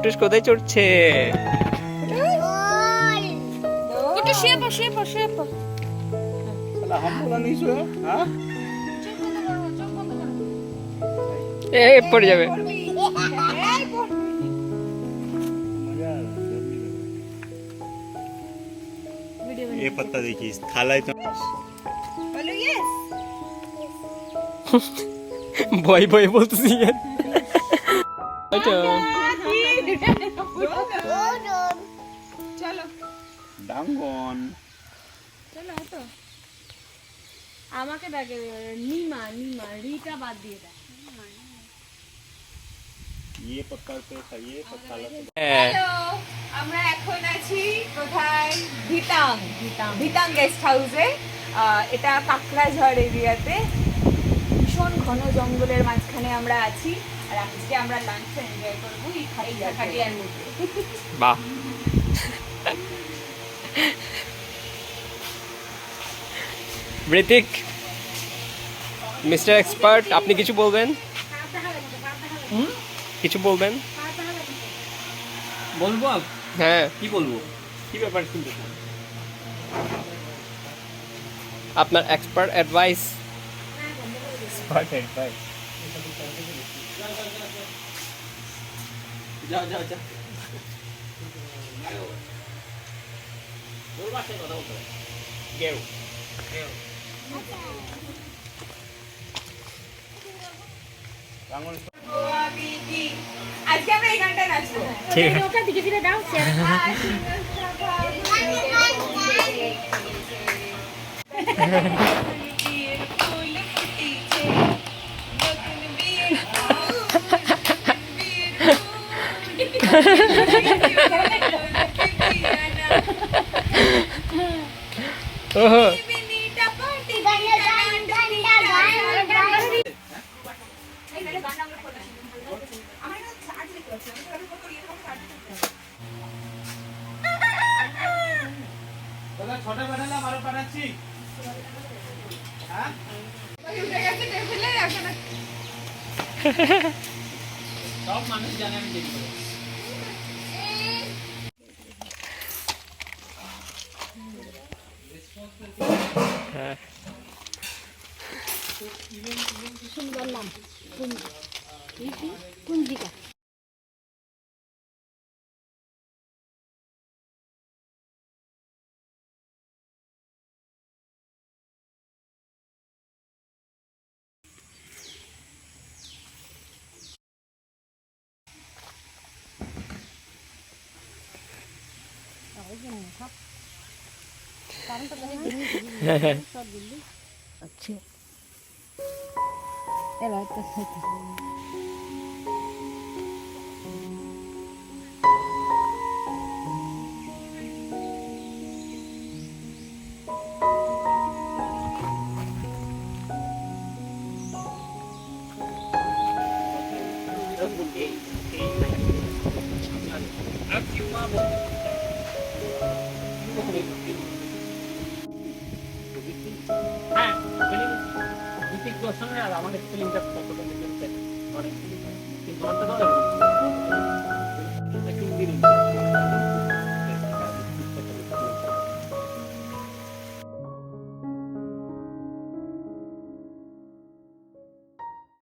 কুট্টুস কোথায় চড়ছে? কুট্টুস শুয়ে পড়। শালা হাম বলা नहीं सोया हां পড়ে যাবে। ये पत्ता देखिए थाला है तो বলো ইয়েস। ভয় ভয় বলতেছি। চলো डांगन চলো তো আমাকে ডাকে নিমা রিটা বাদ দিয়ে দাও। ये पत्ता पे खाइए पत्ता ला হ্যালো, আমরা এখন আছি কোথায়? ধিতাং গেস্ট হাউসে। এটা কাকড়াঝড় এরিয়াতে, ভীষণ ঘন জঙ্গলের মাঝখানে আমরা আছি। আর আজকে আমরা লাঞ্চ এনজয় করবো এই খাটিয়ার মধ্যে। বাহ, ঋতিক মিস্টার এক্সপার্ট, আপনি কিছু বলবেন? কিছু বলবেন? বলবো? হ্যাঁ, কি বলবো? কি ব্যাপার শুনতে চান? আপনার এক্সপার্ট অ্যাডভাইস। स्पॉट एडवाइस যাও ওর বাসায় কথা বলতে হবে। গেও डांगन আজকে আমরা এই গানটা নাচবো। ঠিক আছে। ওটা দিকে ফিরে দাও। ওহো, দাদা ছটা পাঠালাম আরো পাঠাচ্ছি। হ্যাঁ সব মানুষ জানে আমি দেখি করে। হ্যাঁ আচ্ছা এবার তো হ্যাঁ ঋতিক রোশনের আর আমার স্পেলিংটা কতটা ডিফারেন্স অনেক কিন্তু অন্তত